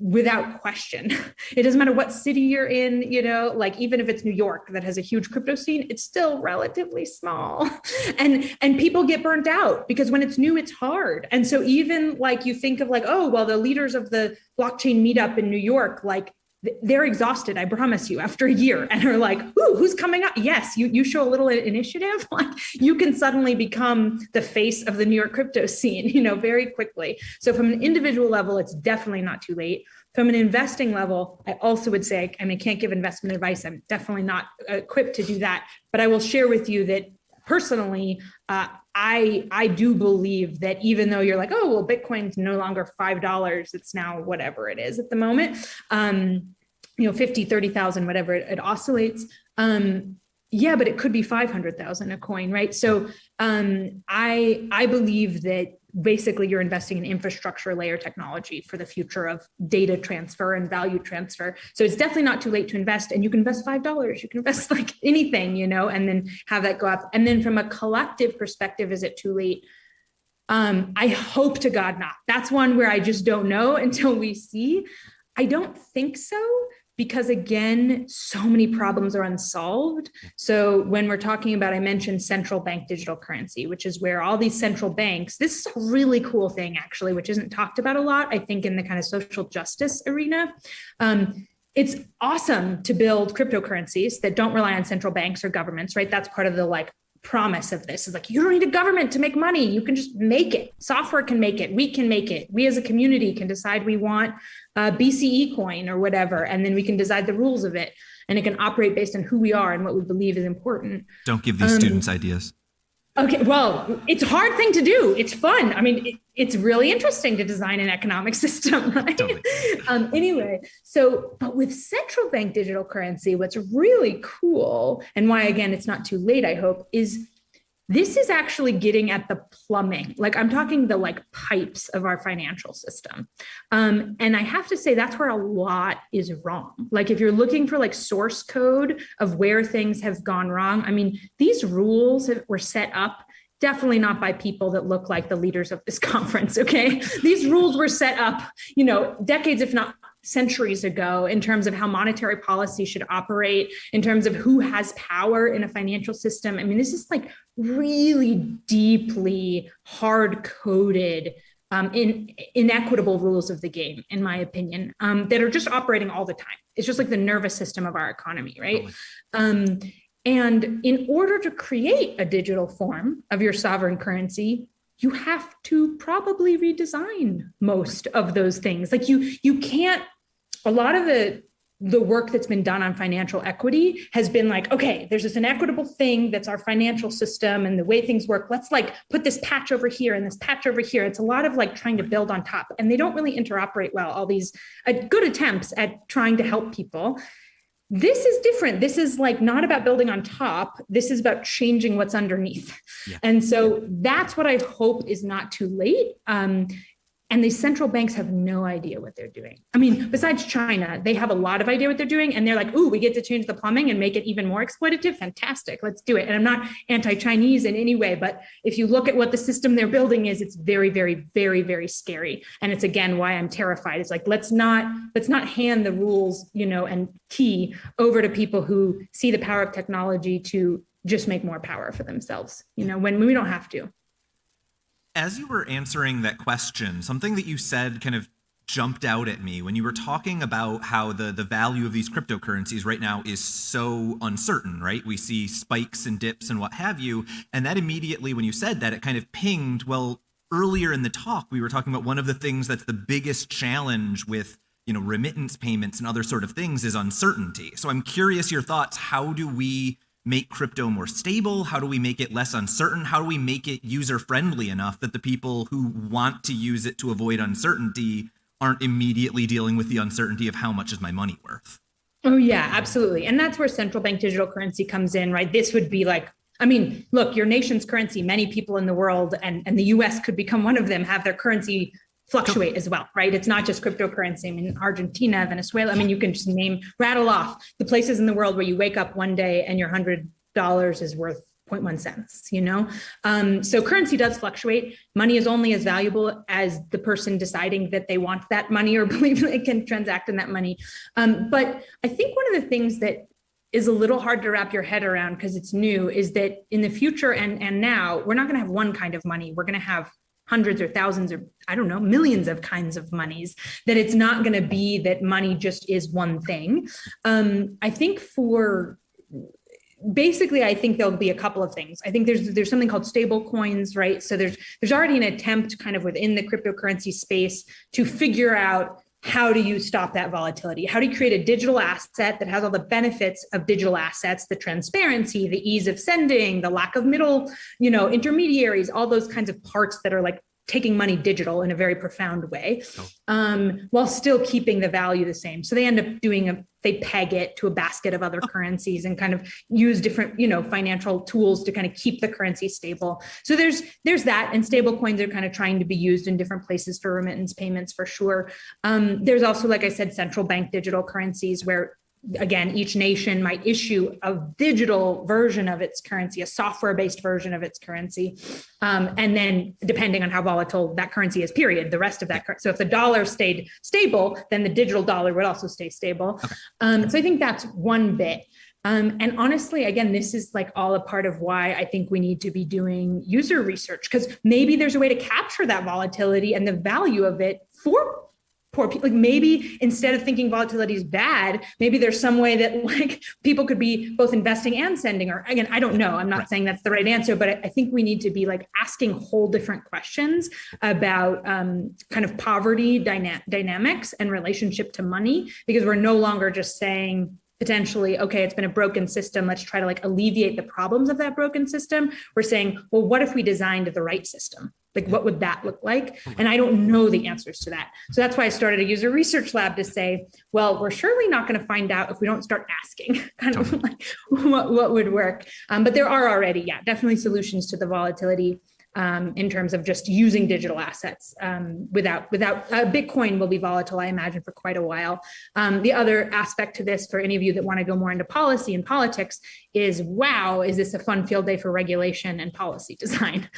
Without question. It doesn't matter what city you're in, like even if it's New York that has a huge crypto scene, it's still relatively small. And people get burnt out because when it's new, it's hard. And so even like you think of like, the leaders of the blockchain meetup in New York, like they're exhausted, I promise you, after a year, and are like, ooh, who's coming up? Yes, you show a little initiative, like you can suddenly become the face of the New York crypto scene, very quickly. So from an individual level, it's definitely not too late. From an investing level, I also would say, I can't give investment advice. I'm definitely not equipped to do that, but I will share with you that personally, I do believe that even though you're like, Bitcoin's no longer $5, it's now whatever it is at the moment, 50, 30,000, whatever it oscillates. But it could be 500,000 a coin, right? So I believe that basically you're investing in infrastructure layer technology for the future of data transfer and value transfer. So it's definitely not too late to invest, and you can invest $5, you can invest like anything, and then have that go up. And then from a collective perspective, is it too late? I hope to God not. That's one where I just don't know until we see. I don't think so, because again, so many problems are unsolved. So when we're talking about, I mentioned central bank digital currency, which is where all these central banks, this is a really cool thing actually, which isn't talked about a lot, I think in the kind of social justice arena. it's awesome to build cryptocurrencies that don't rely on central banks or governments, right? That's part of the like promise of this, is like, you don't need a government to make money. You can just make it. Software can make it. We can make it. We as a community can decide we want a BCE coin or whatever, and then we can decide the rules of it. And it can operate based on who we are and what we believe is important. Don't give these students ideas. Okay, well, it's a hard thing to do. It's fun. I mean, it's really interesting to design an economic system, right? Totally. Anyway, but with central bank digital currency, what's really cool, and why, again, it's not too late, I hope, is this is actually getting at the plumbing. Like, I'm talking the like pipes of our financial system. And I have to say that's where a lot is wrong. Like, if you're looking for like source code of where things have gone wrong, I mean, these rules were set up definitely not by people that look like the leaders of this conference, okay? These rules were set up, decades, if not centuries ago, in terms of how monetary policy should operate, in terms of who has power in a financial system. I mean, this is like really deeply hard-coded, inequitable rules of the game, in my opinion, that are just operating all the time. It's just like the nervous system of our economy, right? Totally. And in order to create a digital form of your sovereign currency, you have to probably redesign most of those things. Like you can't, a lot of the work that's been done on financial equity has been like, okay, there's this inequitable thing that's our financial system and the way things work. Let's like put this patch over here and this patch over here. It's a lot of like trying to build on top, and they don't really interoperate well, all these good attempts at trying to help people. This is different. This is like not about building on top. This is about changing what's underneath. Yeah. And so that's what I hope is not too late. And these central banks have no idea what they're doing. I mean, besides China, they have a lot of idea what they're doing. And they're like, ooh, we get to change the plumbing and make it even more exploitative. Fantastic. Let's do it. And I'm not anti-Chinese in any way, but if you look at what the system they're building is, it's very, very, very, very scary. And it's, again, why I'm terrified. It's like, let's not hand the rules, and key over to people who see the power of technology to just make more power for themselves, when we don't have to. As you were answering that question, something that you said kind of jumped out at me when you were talking about how the value of these cryptocurrencies right now is so uncertain, right? We see spikes and dips and what have you. And that immediately, when you said that, it kind of pinged, well, earlier in the talk, we were talking about one of the things that's the biggest challenge with, remittance payments and other sort of things is uncertainty. So I'm curious your thoughts. How do we make crypto more stable? How do we make it less uncertain? How do we make it user-friendly enough that the people who want to use it to avoid uncertainty aren't immediately dealing with the uncertainty of how much is my money worth? Oh, yeah, absolutely. And that's where central bank digital currency comes in, right? This would be like, I mean, look, your nation's currency, many people in the world, and the US could become one of them, have their currency fluctuate as well, right? It's not just cryptocurrency. I mean, Argentina, Venezuela, I mean, you can just rattle off the places in the world where you wake up one day and your $100 is worth 0.1 cents, So currency does fluctuate. Money is only as valuable as the person deciding that they want that money or believe they can transact in that money. But I think one of the things that is a little hard to wrap your head around because it's new is that in the future and now, we're not going to have one kind of money. We're going to have hundreds or thousands or I don't know, millions of kinds of monies, that it's not going to be that money just is one thing. I think I think there'll be a couple of things. I think there's something called stable coins, right? So there's already an attempt kind of within the cryptocurrency space to figure out how do you stop that volatility? How do you create a digital asset that has all the benefits of digital assets, the transparency, the ease of sending, the lack of middle, intermediaries, all those kinds of parts that are like taking money digital in a very profound way, while still keeping the value the same. So they end up they peg it to a basket of other currencies and kind of use different, financial tools to kind of keep the currency stable. So there's that, and stable coins are kind of trying to be used in different places for remittance payments for sure. There's also, like I said, central bank digital currencies where, again, each nation might issue a digital version of its currency, a software-based version of its currency. And then depending on how volatile that currency is, period, the rest of that currency. So if the dollar stayed stable, then the digital dollar would also stay stable. Okay. So I think that's one bit. And honestly, again, this is like all a part of why I think we need to be doing user research, because maybe there's a way to capture that volatility and the value of it for poor people. Like maybe instead of thinking volatility is bad, maybe there's some way that like people could be both investing and sending, or again, I don't know. I'm not saying that's the right answer, but I think we need to be like asking whole different questions about kind of poverty dynamics and relationship to money, because we're no longer just saying potentially, okay, it's been a broken system, let's try to like alleviate the problems of that broken system. We're saying, well, what if we designed the right system? Like, what would that look like? And I don't know the answers to that. So that's why I started a user research lab to say, well, we're surely not going to find out if we don't start asking kind of like what would work. But there are already, definitely solutions to the volatility in terms of just using digital assets without Bitcoin will be volatile, I imagine, for quite a while. The other aspect to this, for any of you that want to go more into policy and politics, is, wow, is this a fun field day for regulation and policy design?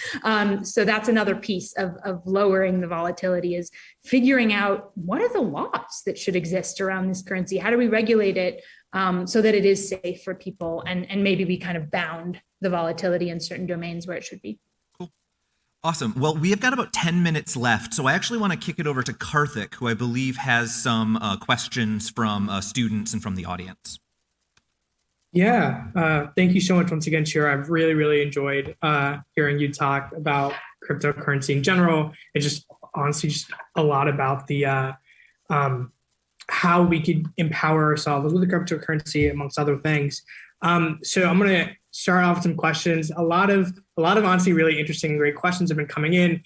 So that's another piece of lowering the volatility, is figuring out what are the laws that should exist around this currency? How do we regulate it so that it is safe for people, and maybe we kind of bound the volatility in certain domains where it should be. Awesome. Well, we have got about 10 minutes left, so I actually want to kick it over to Karthik, who I believe has some questions from students and from the audience. Yeah, thank you so much once again, Shira. I've really, really enjoyed hearing you talk about cryptocurrency in general, and just honestly just a lot about the how we could empower ourselves with the cryptocurrency, amongst other things. So I'm going to start off with some questions. A lot of honestly really interesting and great questions have been coming in.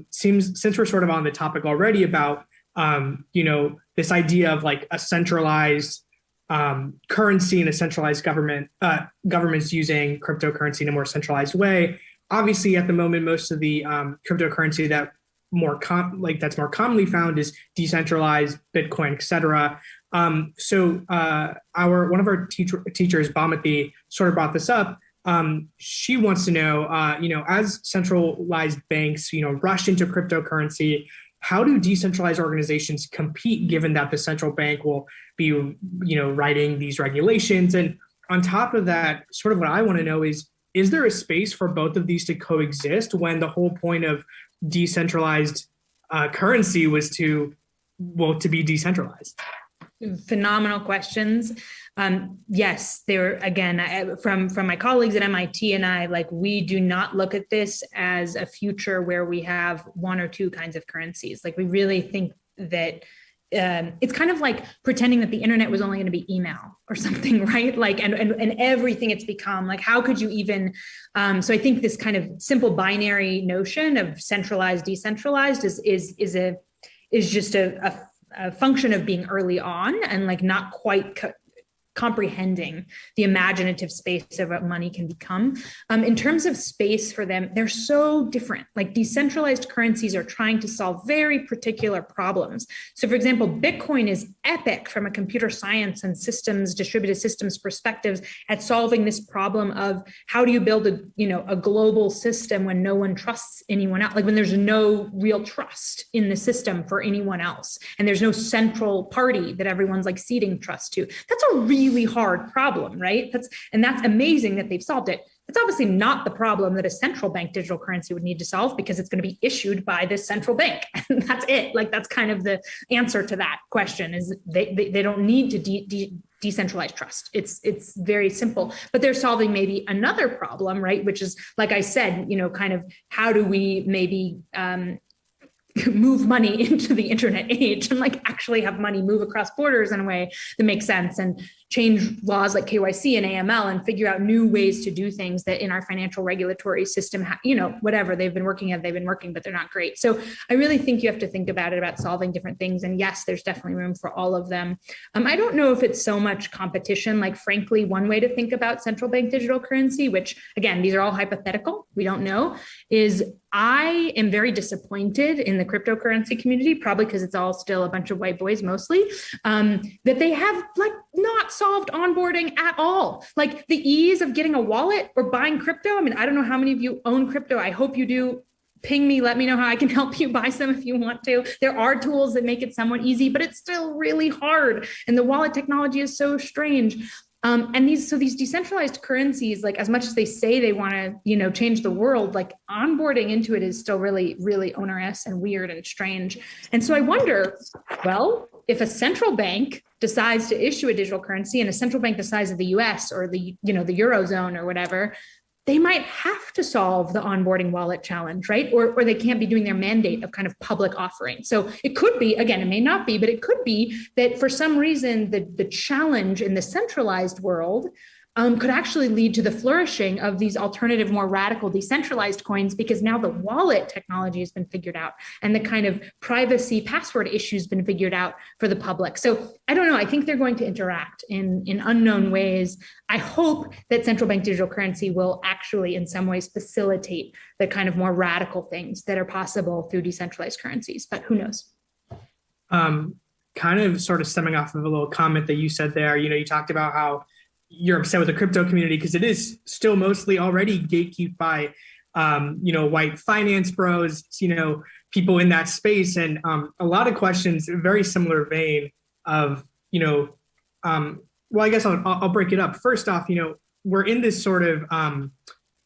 Since we're sort of on the topic already about this idea of like a centralized currency and a centralized governments using cryptocurrency in a more centralized way. Obviously, at the moment, most of the cryptocurrency that that's more commonly found is decentralized, Bitcoin, etc. So one of our teachers, Bhamati, sort of brought this up. She wants to know, as centralized banks, rush into cryptocurrency, how do decentralized organizations compete, given that the central bank will be, writing these regulations? And on top of that, sort of what I want to know is there a space for both of these to coexist when the whole point of decentralized currency was to be decentralized? Phenomenal questions. Yes, there again, from my colleagues at MIT and I, like, we do not look at this as a future where we have one or two kinds of currencies. Like, we really think that it's kind of like pretending that the internet was only going to be email or something, right? Like, and everything it's become. Like, how could you even? So I think this kind of simple binary notion of centralized, decentralized is just a function of being early on and like not quite comprehending the imaginative space of what money can become. In terms of space for them, they're so different. Like, decentralized currencies are trying to solve very particular problems. So for example, Bitcoin is epic from a computer science and distributed systems perspectives at solving this problem of how do you build a global system when no one trusts anyone else, like when there's no real trust in the system for anyone else. And there's no central party that everyone's like ceding trust to. That's a really hard problem, right? That's amazing that they've solved it. It's obviously not the problem that a central bank digital currency would need to solve, because it's going to be issued by this central bank. And that's it. Like, that's kind of the answer to that question, is they don't need to decentralize trust. It's very simple, but they're solving maybe another problem, right? Which is, like I said, kind of how do we maybe move money into the internet age and like actually have money move across borders in a way that makes sense, and change laws like KYC and AML and figure out new ways to do things that in our financial regulatory system, whatever they've been working, but they're not great. So I really think you have to think about solving different things. And yes, there's definitely room for all of them. I don't know if it's so much competition. Like, frankly, one way to think about central bank digital currency, which again, these are all hypothetical, we don't know, is I am very disappointed in the cryptocurrency community, probably because it's all still a bunch of white boys mostly, that they have like not solved onboarding at all. Like, the ease of getting a wallet or buying crypto. I mean, I don't know how many of you own crypto. I hope you do. Ping me, let me know how I can help you buy some if you want to. There are tools that make it somewhat easy, but it's still really hard. And the wallet technology is so strange. And these decentralized currencies, like as much as they say they want to, change the world, like onboarding into it is still really, really onerous and weird and strange. And so I wonder, well, if a central bank decides to issue a digital currency and a central bank the size of the US or the Eurozone or whatever, they might have to solve the onboarding wallet challenge, right? Or they can't be doing their mandate of kind of public offering. So it could be, again, it may not be, but it could be that for some reason, the challenge in the centralized world could actually lead to the flourishing of these alternative, more radical, decentralized coins, because now the wallet technology has been figured out and the kind of privacy password issue has been figured out for the public. So I don't know. I think they're going to interact in unknown ways. I hope that central bank digital currency will actually in some ways facilitate the kind of more radical things that are possible through decentralized currencies, but who knows? Kind of sort of stemming off of a little comment that you said there, you talked about how you're upset with the crypto community because it is still mostly already gatekept by, white finance bros, people in that space. And a lot of questions, very similar vein of, well, I guess I'll break it up. First off, we're in this sort of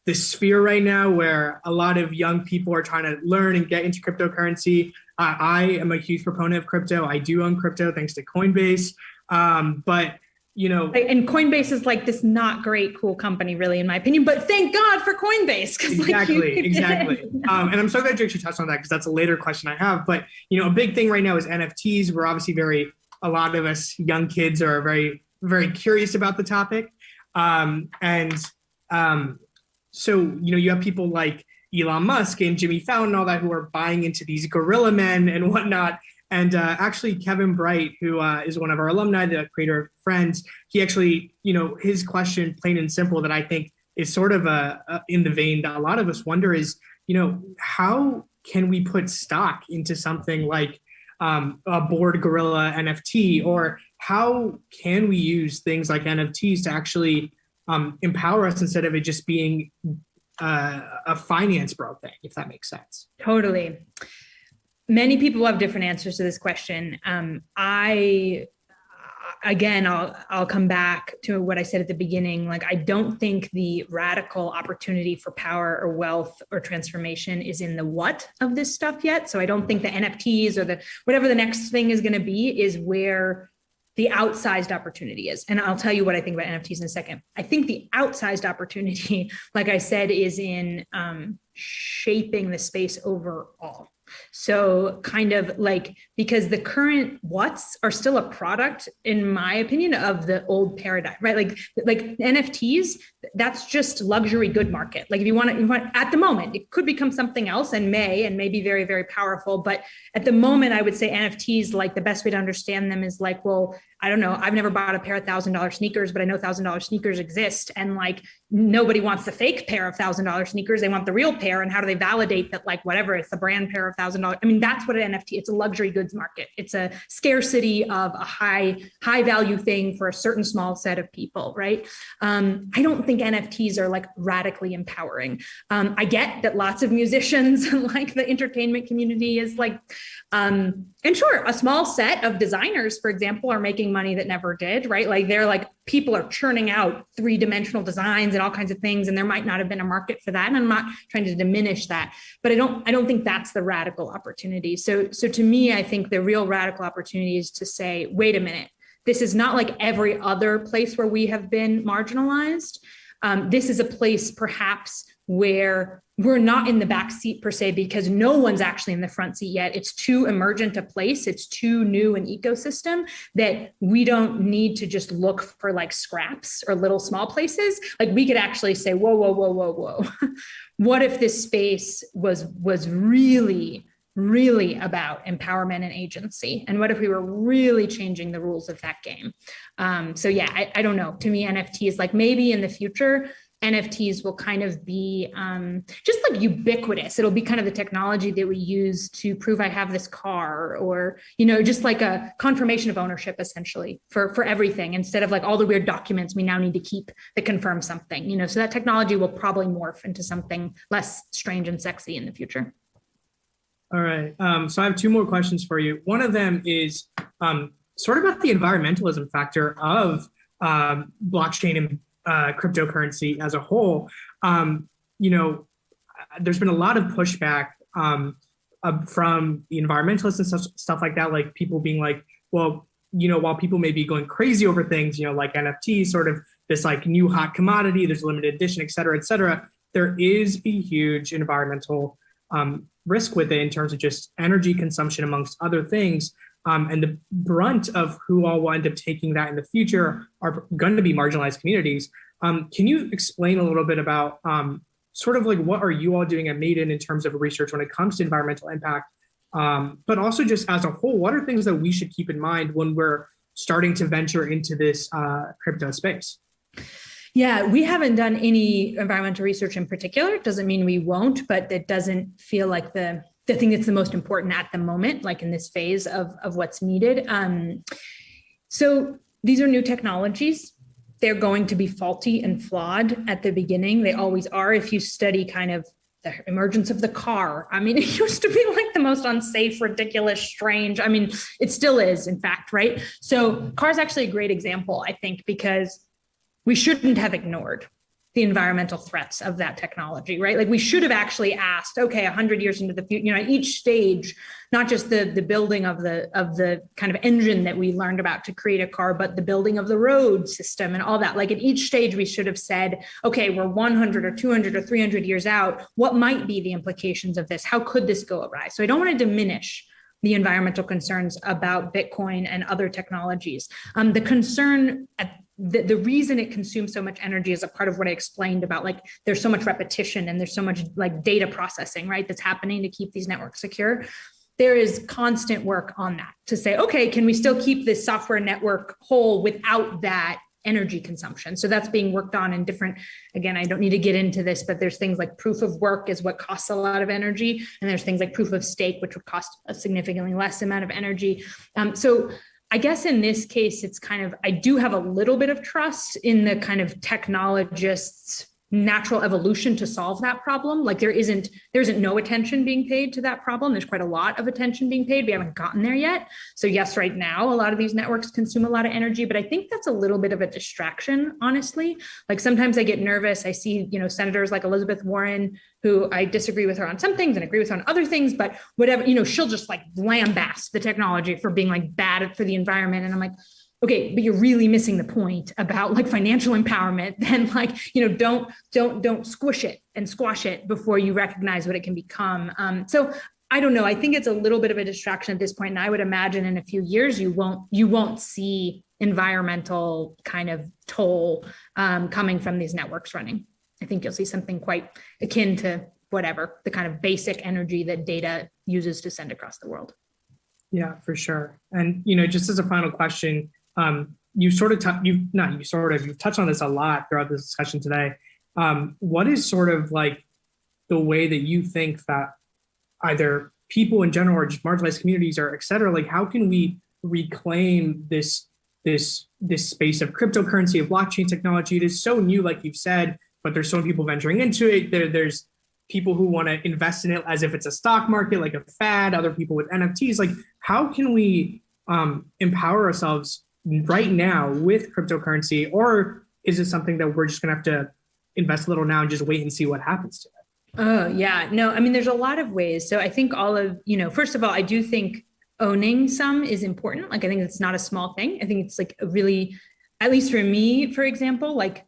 this sphere right now where a lot of young people are trying to learn and get into cryptocurrency. I am a huge proponent of crypto. I do own crypto thanks to Coinbase. But and Coinbase is like this not great, cool company, really, in my opinion, but thank God for Coinbase. Exactly. And I'm so glad you actually touched on that because that's a later question I have. But, a big thing right now is NFTs. We're obviously a lot of us young kids are very, very curious about the topic. So, you have people like Elon Musk and Jimmy Fallon and all that who are buying into these gorilla men and whatnot. And actually, Kevin Bright, who is one of our alumni, the creator of Friends, he actually, his question, plain and simple, that I think is sort of in the vein that a lot of us wonder is, how can we put stock into something like a bored gorilla NFT, or how can we use things like NFTs to actually empower us instead of it just being a finance bro thing, if that makes sense? Totally. Many people have different answers to this question. I'll come back to what I said at the beginning. Like, I don't think the radical opportunity for power or wealth or transformation is in the what of this stuff yet. So I don't think the NFTs or whatever the next thing is going to be is where the outsized opportunity is. And I'll tell you what I think about NFTs in a second. I think the outsized opportunity, like I said, is in shaping the space overall. So kind of like, because the current what's are still a product, in my opinion, of the old paradigm, right? Like NFTs, that's just luxury good market. Like if you want at the moment, it could become something else and may be very, very powerful. But at the moment, I would say NFTs, like the best way to understand them is like, well, I don't know, I've never bought a pair of $1,000 sneakers, but I know $1,000 sneakers exist. And like, nobody wants the fake pair of $1,000 sneakers. They want the real pair. And how do they validate that, like, whatever, it's the brand pair of $1,000? I mean, that's what an NFT, it's a luxury goods market. It's a scarcity of a high value thing for a certain small set of people, right? I don't think NFTs are like radically empowering. I get that lots of musicians like the entertainment community is like, and sure, a small set of designers, for example, are making money that never did, right? Like they're like, people are churning out 3-dimensional designs and all kinds of things, and there might not have been a market for that. And I'm not trying to diminish that, but I don't think that's the radical opportunity. So to me, I think the real radical opportunity is to say, wait a minute, this is not like every other place where we have been marginalized. This is a place perhaps where we're not in the back seat per se, because no one's actually in the front seat yet. It's too emergent a place. It's too new an ecosystem that we don't need to just look for like scraps or little small places. Like we could actually say, whoa. What if this space was really about empowerment and agency? And what if we were really changing the rules of that game? So yeah, I don't know. To me, NFT is like, maybe in the future, NFTs will kind of be just like ubiquitous. It'll be kind of the technology that we use to prove I have this car, or, just like a confirmation of ownership, essentially, for everything, instead of like all the weird documents we now need to keep that confirm something, so that technology will probably morph into something less strange and sexy in the future. All right. So I have 2 more questions for you. One of them is sort of about the environmentalism factor of blockchain and cryptocurrency as a whole, there's been a lot of pushback from the environmentalists and stuff like that, like people being like, well, while people may be going crazy over things, like NFT, sort of this like new hot commodity, there's limited edition, et cetera, there is a huge environmental risk with it in terms of just energy consumption, amongst other things. And the brunt of who all will end up taking that in the future are going to be marginalized communities. Can you explain a little bit about sort of like what are you all doing at Maiden in terms of research when it comes to environmental impact, but also just as a whole, what are things that we should keep in mind when we're starting to venture into this crypto space? Yeah, we haven't done any environmental research in particular. It doesn't mean we won't, but it doesn't feel like the thing that's the most important at the moment, like in this phase of what's needed. So these are new technologies. They're going to be faulty and flawed at the beginning. They always are. If you study kind of the emergence of the car, I mean, it used to be like the most unsafe, ridiculous, strange. I mean, it still is, in fact, right? So car is actually a great example, I think, because we shouldn't have ignored the environmental threats of that technology, right? Like we should have actually asked, okay, 100 years into the future, at each stage, not just the building of the kind of engine that we learned about to create a car, but the building of the road system and all that. Like at each stage, we should have said, okay, we're 100 or 200 or 300 years out. What might be the implications of this? How could this go awry? So I don't want to diminish the environmental concerns about Bitcoin and other technologies. The concern the reason it consumes so much energy is a part of what I explained about like there's so much repetition and there's so much like data processing, right, that's happening to keep these networks secure. There is constant work on that to say, okay, can we still keep this software network whole without that energy consumption? So that's being worked on in different, again, I don't need to get into this, but there's things like proof of work is what costs a lot of energy. And there's things like proof of stake, which would cost a significantly less amount of energy. So I guess in this case, it's kind of, I do have a little bit of trust in the kind of technologists' natural evolution to solve that problem. Like there isn't no attention being paid to that problem. There's quite a lot of attention being paid. We haven't gotten there yet. So yes, right now, a lot of these networks consume a lot of energy, but I think that's a little bit of a distraction, honestly. Like sometimes I get nervous. I see, senators like Elizabeth Warren, who I disagree with her on some things and agree with her on other things, but whatever, she'll just like lambast the technology for being like bad for the environment. And I'm like, okay, but you're really missing the point about like financial empowerment. Then like, don't squish it and squash it before you recognize what it can become. So I don't know. I think it's a little bit of a distraction at this point. And I would imagine in a few years, you won't see environmental kind of toll coming from these networks running. I think you'll see something quite akin to whatever, the kind of basic energy that data uses to send across the world. Yeah, for sure. And, just as a final question, you've touched on this a lot throughout this discussion today. What is sort of like the way that you think that either people in general or just marginalized communities or et cetera, like how can we reclaim this space of cryptocurrency, of blockchain technology? It is so new, like you've said, but there's so many people venturing into it. There's people who want to invest in it as if it's a stock market, like a fad, other people with NFTs. Like how can we empower ourselves right now with cryptocurrency, or is it something that we're just going to have to invest a little now and just wait and see what happens to it? Oh, yeah. No, I mean, there's a lot of ways. So I think first of all, I do think owning some is important. Like, I think it's not a small thing. I think it's like a really, at least for me, for example, like,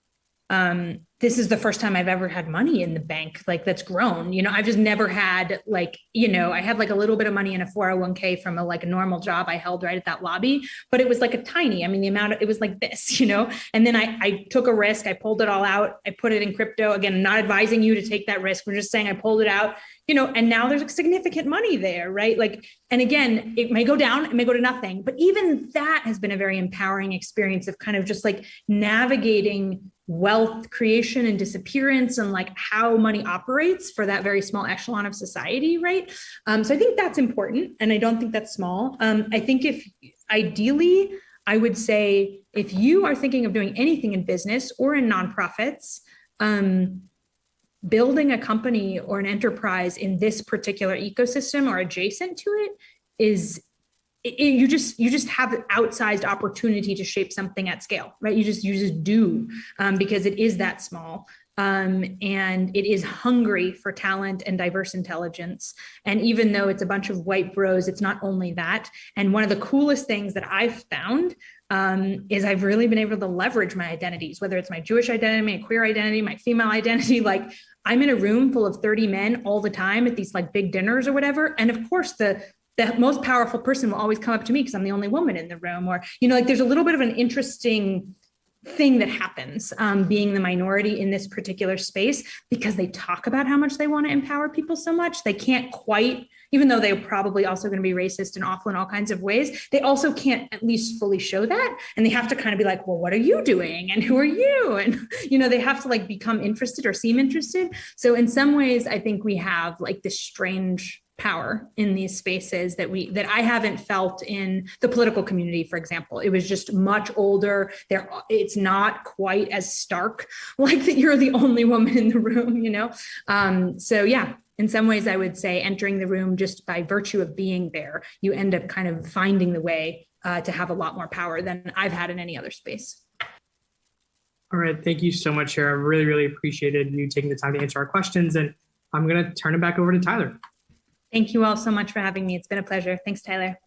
this is the first time I've ever had money in the bank, like that's grown, I've just never had like, I had like a little bit of money in a 401k from a normal job I held right at that lobby, but it was like a tiny, the amount it was like this, and then I took a risk. I pulled it all out. I put it in crypto. Again, I'm not advising you to take that risk. We're just saying I pulled it out, and now there's like significant money there, right? Like, and again, it may go down, it may go to nothing, but even that has been a very empowering experience of kind of just like navigating wealth creation and disappearance and like how money operates for that very small echelon of society, right? So I think that's important. And I don't think that's small. I think if ideally, I would say if you are thinking of doing anything in business or in nonprofits, building a company or an enterprise in this particular ecosystem or adjacent to it is you just have an outsized opportunity to shape something at scale, right? You just do, because it is that small. And it is hungry for talent and diverse intelligence. And even though it's a bunch of white bros, it's not only that. And one of the coolest things that I've found is I've really been able to leverage my identities, whether it's my Jewish identity, my queer identity, my female identity. Like, I'm in a room full of 30 men all the time at these like big dinners or whatever. And of course, the most powerful person will always come up to me because I'm the only woman in the room. Or, like there's a little bit of an interesting thing that happens being the minority in this particular space, because they talk about how much they want to empower people so much. They can't quite, even though they're probably also going to be racist and awful in all kinds of ways, they also can't at least fully show that. And they have to kind of be like, well, what are you doing? And who are you? And, they have to like become interested or seem interested. So in some ways, I think we have like this strange power in these spaces that I haven't felt in the political community, for example. It was just much older. It's not quite as stark, like that you're the only woman in the room, So yeah, in some ways I would say entering the room just by virtue of being there, you end up kind of finding the way to have a lot more power than I've had in any other space. All right. Thank you so much, Shira. I really, really appreciated you taking the time to answer our questions. And I'm going to turn it back over to Tyler. Thank you all so much for having me. It's been a pleasure. Thanks, Tyler.